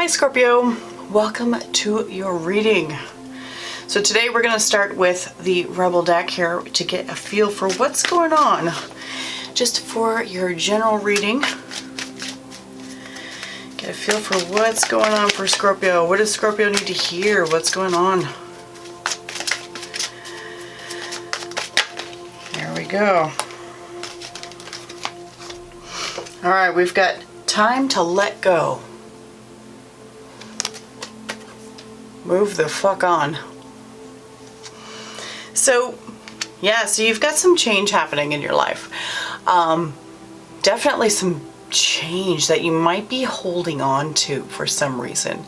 Hi Scorpio, welcome to your reading. So today we're going to start with the Rebel deck here to get a feel for what's going on. Just for your general reading. Get a feel for what's going on for Scorpio. What does Scorpio need to hear? What's going on? There we go. Alright, we've got time to let go. Move the fuck on. So, yeah, so you've got some change happening in your life. Definitely some change that you might be holding on to for some reason.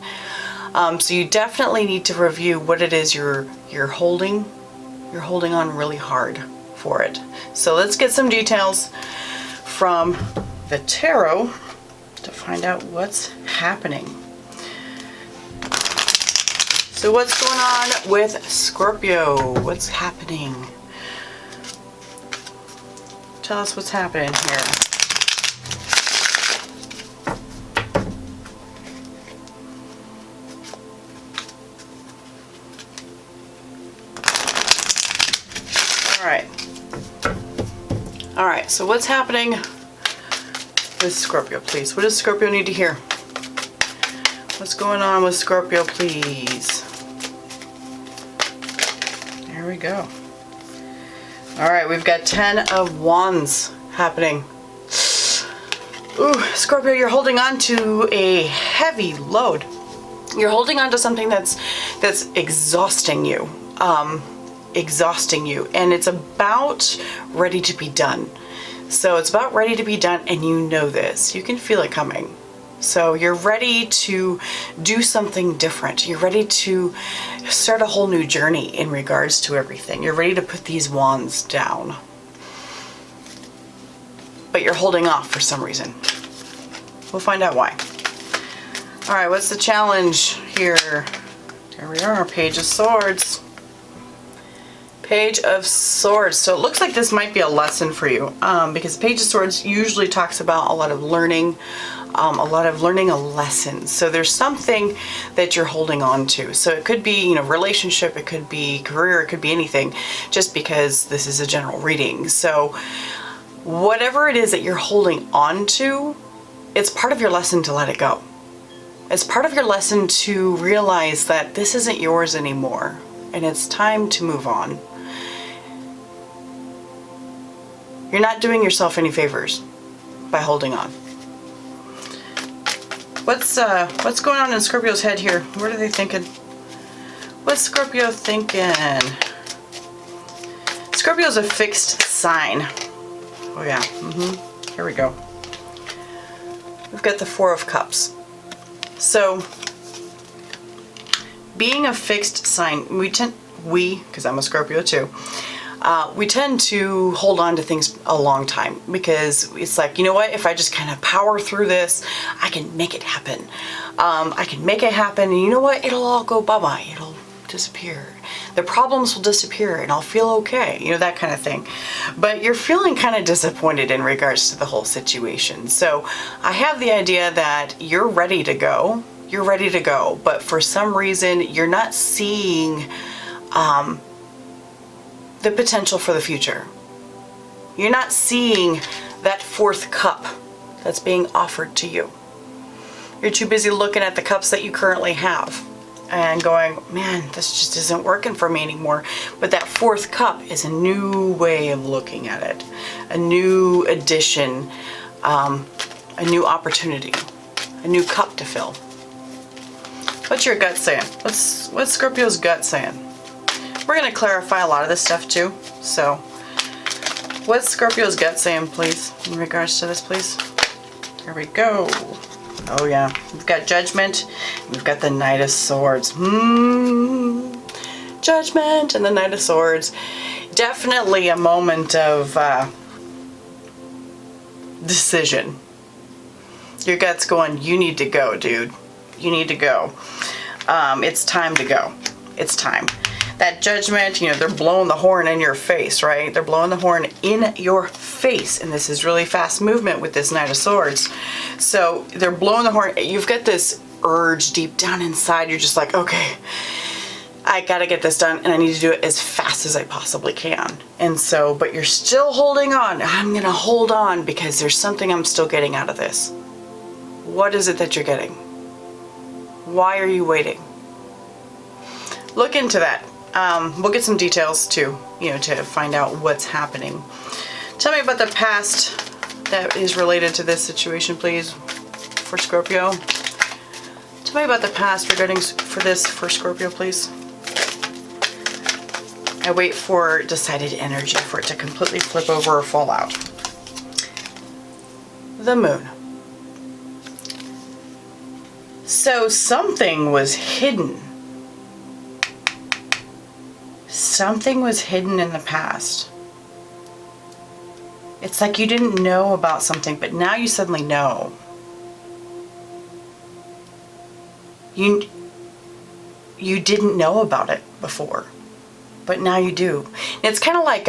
So you definitely need to review what it is you're holding. You're holding on really hard for it. So let's get some details from the tarot to find out what's happening. So what's going on with Scorpio? What's happening? Tell us what's happening here. All right, so what's happening with Scorpio, please? What does Scorpio need to hear? What's going on with Scorpio, please? There we go. All right, we've got 10 of Wands happening. Ooh, Scorpio, you're holding on to a heavy load. You're holding on to something that's exhausting you. And it's about ready to be done. So it's about ready to be done, and you know this. You can feel it coming. So you're ready to do something different. You're ready to start a whole new journey in regards to everything. You're ready to put these wands down. But you're holding off for some reason. We'll find out why. All right, what's the challenge here? There we are, Page of Swords. Page of Swords. So it looks like this might be a lesson for you, because Page of Swords usually talks about a lot of learning a lesson. So there's something that you're holding on to. So it could be, relationship, it could be career, it could be anything, just because this is a general reading. So whatever it is that you're holding on to, it's part of your lesson to let it go. It's part of your lesson to realize that this isn't yours anymore, and it's time to move on. You're not doing yourself any favors by holding on. What's going on in Scorpio's head here? What are they thinking? What's Scorpio thinking? Scorpio's a fixed sign. Oh yeah. Here we go. We've got the Four of Cups. So, being a fixed sign, because I'm a Scorpio too, we tend to hold on to things a long time, because it's like, you know what, if I just kind of power through this, I can make it happen. I can make it happen, and you know what, it'll all go bye-bye, it'll disappear. The problems will disappear, and I'll feel okay, that kind of thing. But you're feeling kind of disappointed in regards to the whole situation. So I have the idea that you're ready to go. You're ready to go, but for some reason, you're not seeing the potential for the future. You're not seeing that fourth cup that's being offered to you. You're too busy looking at the cups that you currently have and going, man, this just isn't working for me anymore. But that fourth cup is a new way of looking at it, a new addition, a new opportunity, a new cup to fill. What's your gut saying? What's Scorpio's gut saying? We're going to clarify a lot of this stuff too. So, what's Scorpio's gut saying, please, in regards to this, please? Here we go. Oh yeah, we've got Judgment. We've got the Knight of Swords. Judgment and the Knight of Swords. Definitely a moment of decision. Your gut's going, you need to go, dude. You need to go. It's time to go. It's time. That Judgment, they're blowing the horn in your face, right? They're blowing the horn in your face, and this is really fast movement with this Knight of Swords. So they're blowing the horn. You've got this urge deep down inside. You're just like, okay, I gotta get this done and I need to do it as fast as I possibly can. And so, but you're still holding on. I'm gonna hold on because there's something I'm still getting out of this. What is it that you're getting? Why are you waiting? Look into that. We'll get some details too, to find out what's happening. Tell me about the past that is related to this situation, please, for Scorpio. Tell me about the past regarding for this for Scorpio, please. I wait for decided energy for it to completely flip over or fall out. The moon. So something was hidden. Something was hidden in the past. It's like you didn't know about something, but now you suddenly know. You didn't know about it before, but now you do. And it's kind of like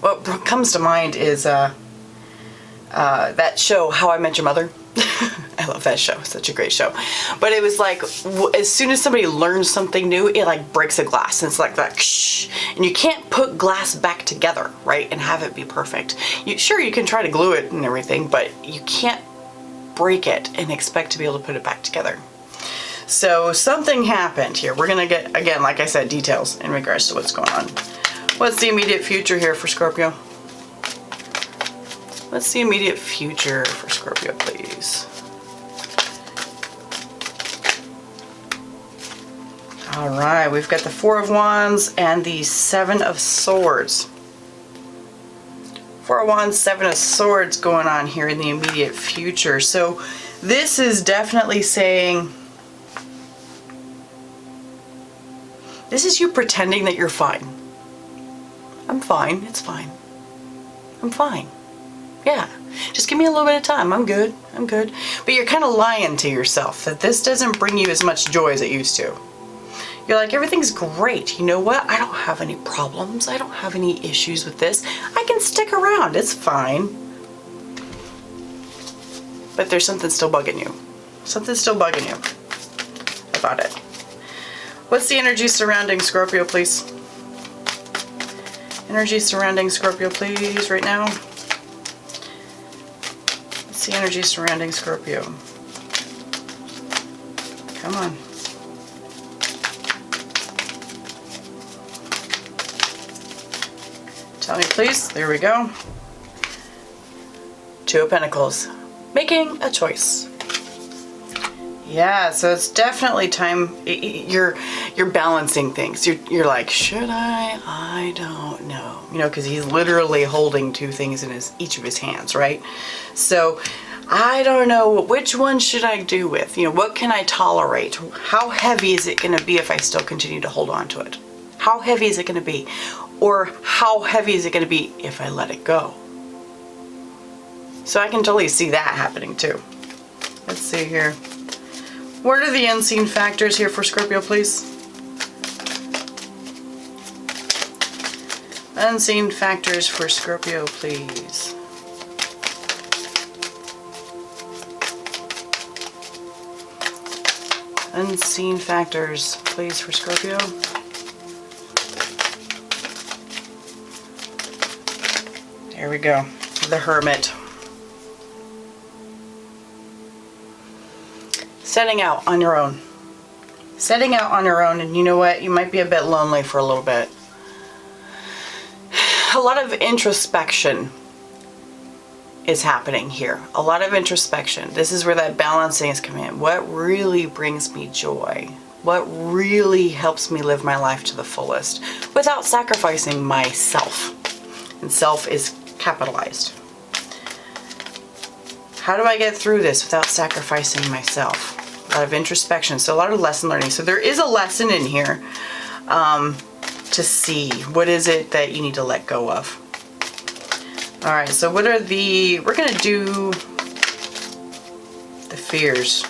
what comes to mind is that show How I Met Your Mother. I love that show. Such a great show. But it was like, as soon as somebody learns something new, it like breaks a glass. And it's like that, and you can't put glass back together, right? And have it be perfect. Sure, you can try to glue it and everything, but you can't break it and expect to be able to put it back together. So something happened here. We're going to get, again, like I said, details in regards to what's going on. What's the immediate future here for Scorpio? What's the immediate future for Scorpio, please? All right, we've got the Four of Wands and the Seven of Swords. Four of Wands, Seven of Swords going on here in the immediate future. So this is definitely saying, this is you pretending that you're fine. I'm fine, it's fine. I'm fine. Yeah, just give me a little bit of time. I'm good. But you're kind of lying to yourself that this doesn't bring you as much joy as it used to. You're like, everything's great. You know what? I don't have any problems. I don't have any issues with this. I can stick around. It's fine. But there's something still bugging you. Something's still bugging you about it. What's the energy surrounding Scorpio, please? Energy surrounding Scorpio, please, right now. What's the energy surrounding Scorpio? Come on. Tell me, please. There we go. Two of Pentacles. Making a choice. Yeah, so it's definitely time. You're balancing things. You're like, should I? I don't know. Because he's literally holding two things in each of his hands, right? So I don't know, which one should I do with? What can I tolerate? How heavy is it going to be if I still continue to hold on to it? How heavy is it going to be? Or how heavy is it going to be if I let it go? So I can totally see that happening too. Let's see here. What are the unseen factors here for Scorpio, please? Unseen factors for Scorpio, please. Unseen factors, please, for Scorpio. There we go. The Hermit. Setting out on your own. Setting out on your own, and you know what? You might be a bit lonely for a little bit. A lot of introspection is happening here. A lot of introspection. This is where that balancing is coming in. What really brings me joy? What really helps me live my life to the fullest without sacrificing myself? And self is capitalized. How do I get through this without sacrificing myself? A lot of introspection, so a lot of lesson learning. So there is a lesson in here to see what is it that you need to let go of. All right, so what are we're gonna do the fears.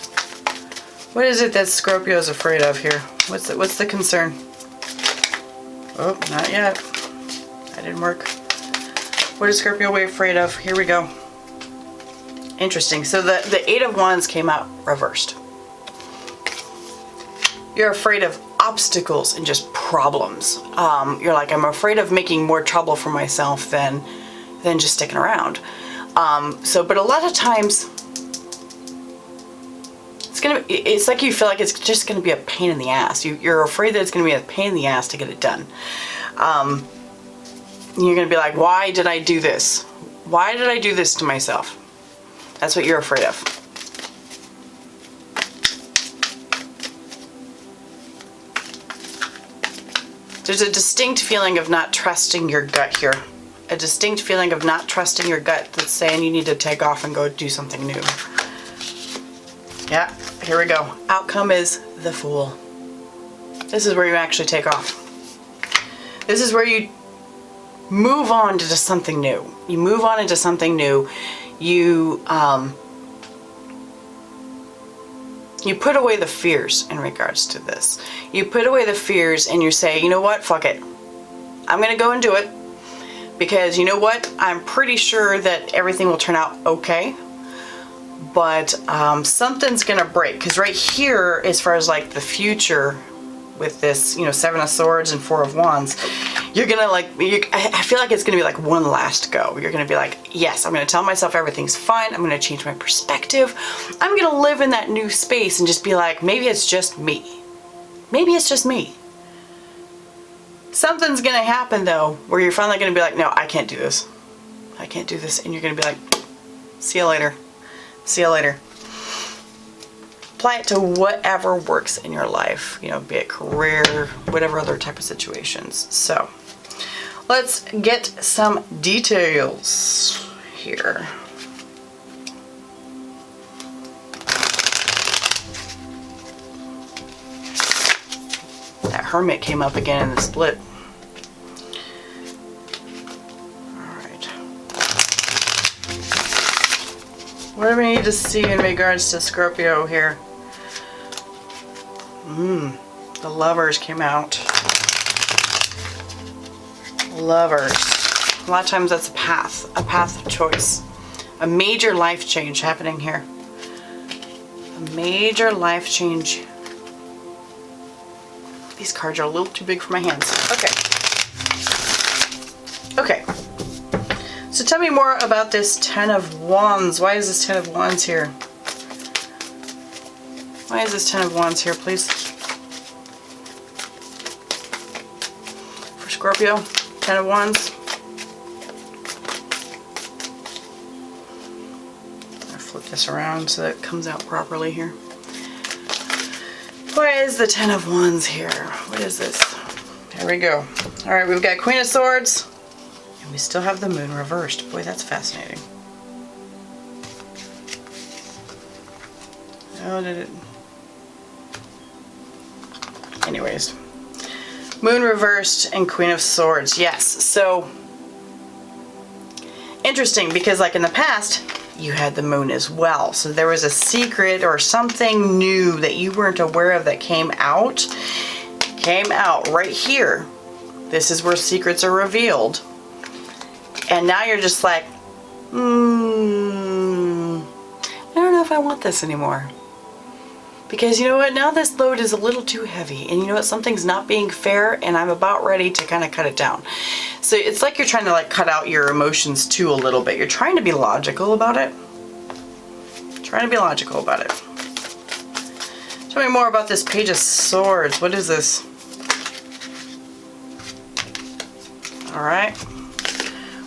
What is it that Scorpio is afraid of here? What's the concern? Oh, not yet. That didn't work. What is Scorpio afraid of? Here we go. Interesting. So the Eight of Wands came out reversed. You're afraid of obstacles and just problems. You're like, I'm afraid of making more trouble for myself than just sticking around. But a lot of times, it's like you feel like it's just gonna be a pain in the ass. You're afraid that it's gonna be a pain in the ass to get it done. You're gonna be like, why did I do this? Why did I do this to myself? That's what you're afraid of. There's a distinct feeling of not trusting your gut here. A distinct feeling of not trusting your gut that's saying you need to take off and go do something new. Yeah, here we go. Outcome is the Fool. This is where you actually take off. This is where you move on to something new. You move on into something new. You put away the fears in regards to this. You put away the fears and you say, you know what, fuck it. I'm gonna go and do it because you know what? I'm pretty sure that everything will turn out okay. But something's gonna break, because right here, as far as like the future with this, you know, Seven of Swords and Four of Wands, you're gonna I feel like it's gonna be like one last go. You're gonna be like, yes, I'm gonna tell myself everything's fine. I'm gonna change my perspective. I'm gonna live in that new space and just be like, maybe it's just me. Maybe it's just me. Something's gonna happen though, where you're finally gonna be like, no, I can't do this. I can't do this. And you're gonna be like, see you later. See you later. Apply it to whatever works in your life, you know, be it career, whatever other type of situations. So let's get some details here. That Hermit came up again in the split. What do we need to see in regards to Scorpio here? The Lovers came out. Lovers. A lot of times that's a path of choice. A major life change happening here. A major life change. These cards are a little too big for my hands. Okay. So tell me more about this Ten of Wands. Why is this Ten of Wands here? Why is this Ten of Wands here, please? For Scorpio, Ten of Wands. I'll flip this around so that it comes out properly here. Why is the Ten of Wands here? What is this? There we go. All right, we've got Queen of Swords. We still have the Moon reversed. Boy, that's fascinating. Oh, did it? Anyways. Moon reversed and Queen of Swords. Yes, so interesting, because like in the past, you had the Moon as well. So there was a secret or something new that you weren't aware of that came out right here. This is where secrets are revealed. And now you're just like, I don't know if I want this anymore. Because you know what, now this load is a little too heavy. And you know what, something's not being fair and I'm about ready to kind of cut it down. So it's like you're trying to like cut out your emotions too a little bit. You're trying to be logical about it. Trying to be logical about it. Tell me more about this Page of Swords. What is this? All right.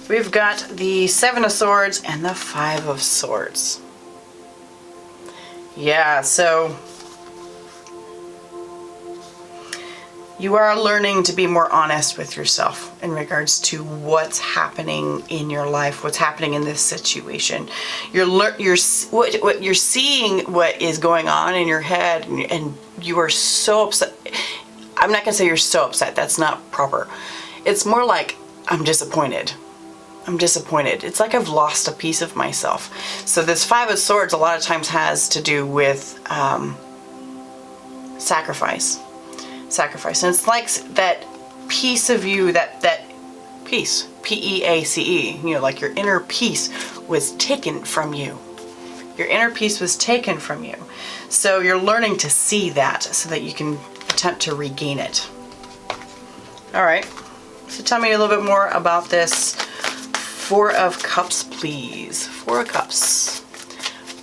We've got the Seven of Swords and the Five of Swords. Yeah, so you are learning to be more honest with yourself in regards to what's happening in your life, what's happening in this situation. You're seeing what is going on in your head, and you are so upset. I'm not gonna say you're so upset. That's not proper. It's more like I'm disappointed. I'm disappointed. It's like I've lost a piece of myself. So this Five of Swords a lot of times has to do with sacrifice. Sacrifice. And it's like that piece of you, that peace, P-E-A-C-E, you know, like your inner peace was taken from you. Your inner peace was taken from you. So you're learning to see that so that you can attempt to regain it. All right, so tell me a little bit more about this Four of Cups, please. Four of Cups.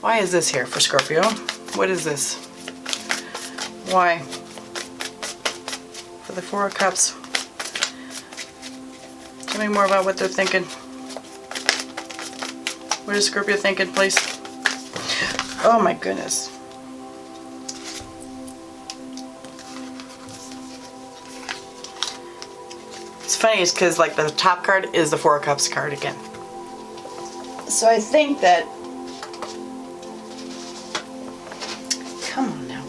Why is this here for Scorpio? What is this? Why? For the Four of Cups. Tell me more about what they're thinking. What is Scorpio thinking, please? Oh my goodness. It's funny, it's because like the top card is the Four of Cups card again. So I think that, come on now.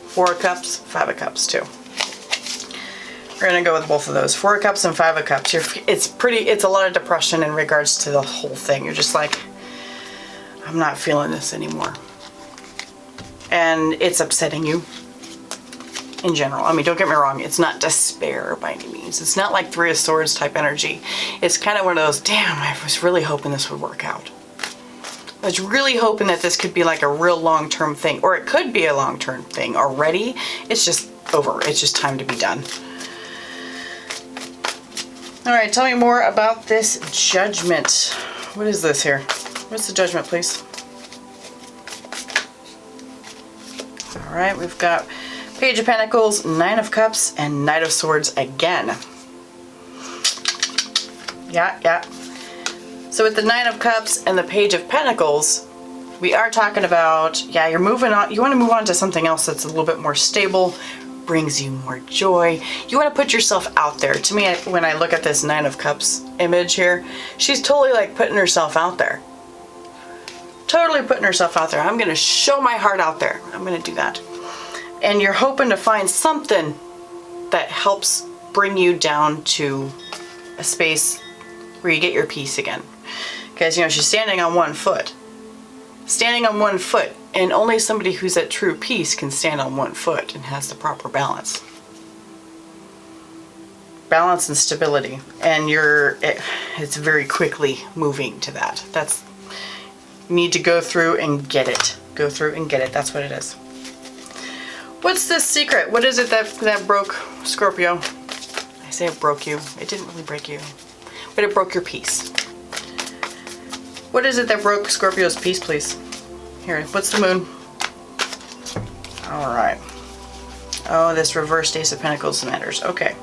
Four of Cups, Five of Cups too. We're gonna go with both of those. Four of Cups and Five of Cups. It's a lot of depression in regards to the whole thing. You're just like, I'm not feeling this anymore. And it's upsetting you in general. I mean, don't get me wrong, it's not despair by any means. It's not like Three of Swords type energy. It's kind of one of those, damn, I was really hoping this would work out. I was really hoping that this could be like a real long-term thing, or it could be a long-term thing already. It's just over. It's just time to be done. All right, tell me more about this Judgment. What is this here? What's the Judgment, please? All right, we've got Page of Pentacles, Nine of Cups, and Knight of Swords again. Yeah. So with the Nine of Cups and the Page of Pentacles, we are talking about, yeah, you're moving on. You want to move on to something else that's a little bit more stable, brings you more joy. You want to put yourself out there. To me, when I look at this Nine of Cups image here, she's totally like putting herself out there. Totally putting herself out there. I'm going to show my heart out there. I'm going to do that. And you're hoping to find something that helps bring you down to a space where you get your peace again. Because, you know, she's standing on one foot. Standing on one foot. And only somebody who's at true peace can stand on one foot and has the proper balance. Balance and stability. And it's very quickly moving to that. That's, you need to go through and get it. Go through and get it. That's what it is. What's this secret? What is it that broke Scorpio? I say it broke you. It didn't really break you. But it broke your peace. What is it that broke Scorpio's peace, please? Here, what's the Moon? All right. Oh, this reversed Ace of Pentacles matters. Okay.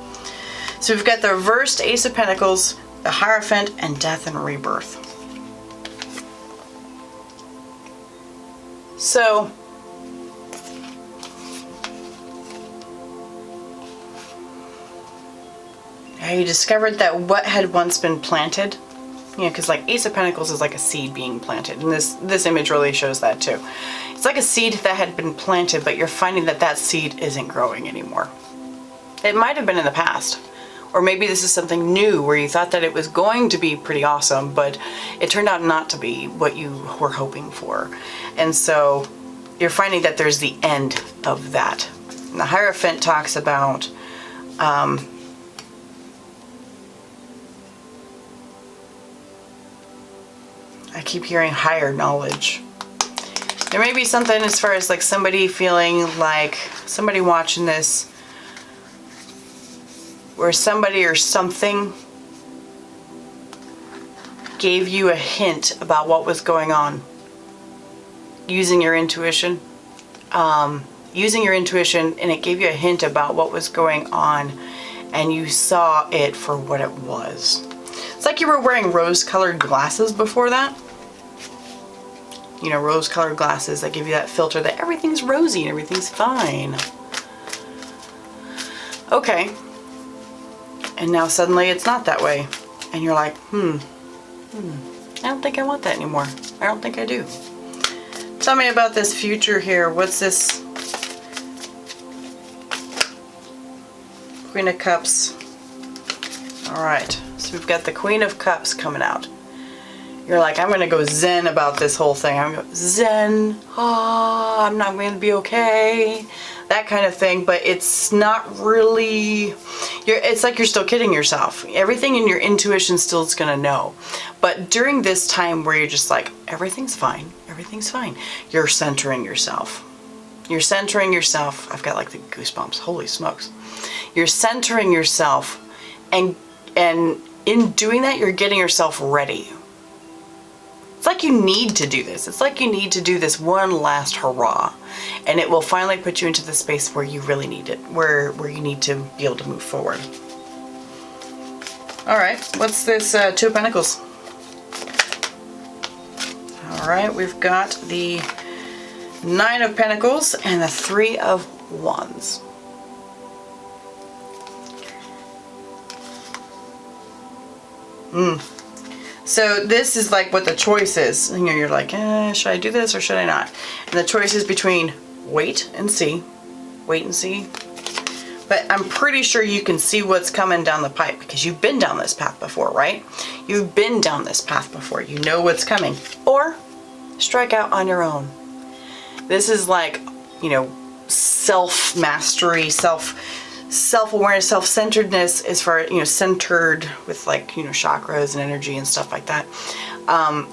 So we've got the reversed Ace of Pentacles, the Hierophant, and Death and Rebirth. So, you discovered that what had once been planted, you know, because like Ace of Pentacles is like a seed being planted, and this image really shows that too. It's like a seed that had been planted, but you're finding that that seed isn't growing anymore. It might have been in the past, or maybe this is something new where you thought that it was going to be pretty awesome, but it turned out not to be what you were hoping for. And so you're finding that there's the end of that. And the Hierophant talks about I keep hearing higher knowledge. There may be something as far as like somebody feeling like, somebody watching this, where somebody or something gave you a hint about what was going on. Using your intuition. Using your intuition, and it gave you a hint about what was going on, and you saw it for what it was. It's like you were wearing rose-colored glasses before that. You know, rose-colored glasses that give you that filter that everything's rosy and everything's fine. Okay. And now suddenly it's not that way. And you're like, I don't think I want that anymore. I don't think I do. Tell me about this future here. What's this? Queen of Cups. Alright. So we've got the Queen of Cups coming out. You're like, I'm going to go zen about this whole thing. I'm going to go zen. I'm not going to be okay. that kind of thing, but it's not really, it's like you're still kidding yourself. Everything in your intuition still is going to know. But during this time where you're just like, everything's fine, you're centering yourself. You're centering yourself. I've got like the goosebumps. Holy smokes. You're centering yourself, and in doing that, you're getting yourself ready. It's like you need to do this. It's like you need to do this one last hurrah, and it will finally put you into the space where you really need it, where you need to be able to move forward. All right, what's this Two of Pentacles? All right, we've got the Nine of Pentacles and the Three of Wands. So this is like what the choice is. You know, you're like, should I do this or should I not? And the choice is between wait and see. But I'm pretty sure you can see what's coming down the pipe because you've been down this path before, right? You've been down this path before. You know what's coming. Or strike out on your own. This is like, you know, self-mastery, self-awareness, self-centeredness as far, you know, centered with like, you know, chakras and energy and stuff like that.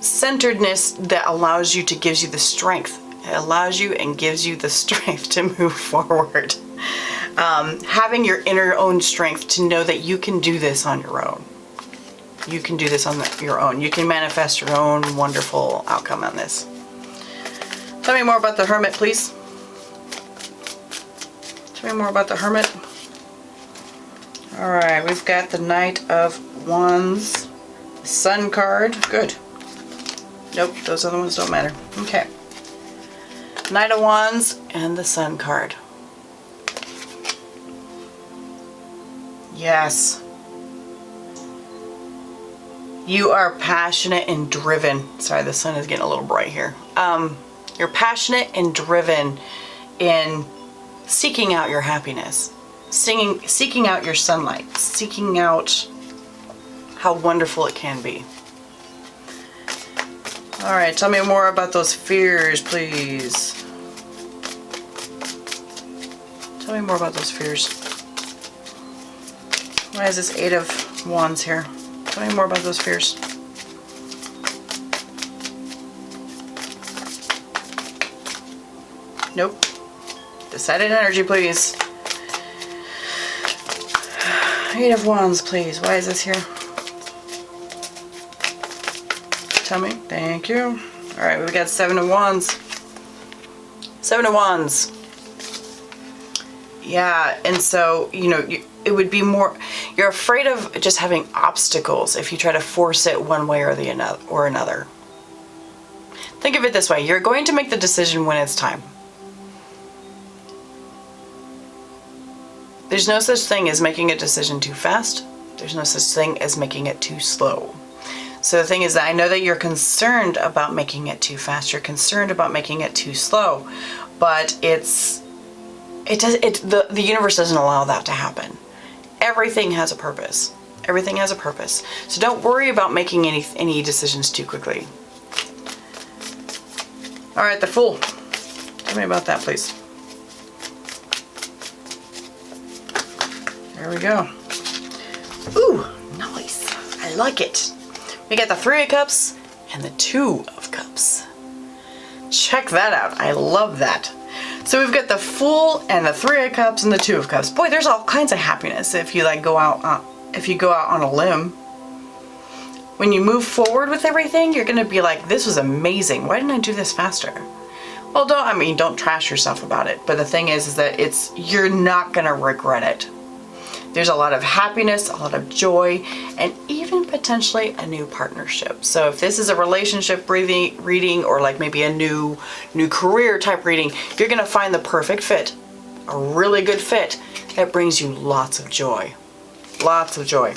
Centeredness that allows you to, gives you the strength. It allows you and gives you the strength to move forward. Having your inner own strength to know that you can do this on your own. You can do this on your own. You can manifest your own wonderful outcome on this. Tell me more about the Hermit, please. Tell me more about the Hermit. Alright, we've got the Knight of Wands, Sun card. Good. Nope, those other ones don't matter. Okay. Knight of Wands and the Sun card. Yes. You are passionate and driven. Sorry, the sun is getting a little bright here. You're passionate and driven in seeking out your happiness, seeking out your sunlight, seeking out how wonderful it can be. All right, tell me more about those fears, please. Tell me more about those fears. Why is this Eight of Wands here? Tell me more about those fears. Nope. Decided energy, please. Eight of Wands, please. Why is this here? Tell me. Thank you. All right, we've got Seven of Wands. Seven of Wands. Yeah, and so, you know, it would be more, you're afraid of just having obstacles if you try to force it one way or another. Think of it this way. You're going to make the decision when it's time. There's no such thing as making a decision too fast. There's no such thing as making it too slow. So the thing is that I know that you're concerned about making it too fast. You're concerned about making it too slow, but the universe doesn't allow that to happen. Everything has a purpose. Everything has a purpose. So don't worry about making any decisions too quickly. All right, the Fool. Tell me about that, please. There we go. Ooh, nice. I like it. We got the Three of Cups and the Two of Cups. Check that out. I love that. So we've got the Fool and the Three of Cups and the Two of Cups. Boy, there's all kinds of happiness if you like go out on a limb. When you move forward with everything, you're gonna be like, this was amazing. Why didn't I do this faster? Well, don't trash yourself about it. But the thing is that you're not gonna regret it. There's a lot of happiness, a lot of joy, and even potentially a new partnership. So if this is a relationship reading or like maybe a new career type reading, you're gonna find the perfect fit, a really good fit that brings you lots of joy. Lots of joy.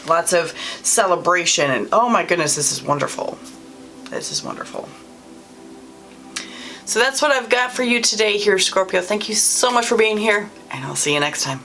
Lots of celebration, and oh my goodness, this is wonderful. This is wonderful. So that's what I've got for you today here, Scorpio. Thank you so much for being here, and I'll see you next time.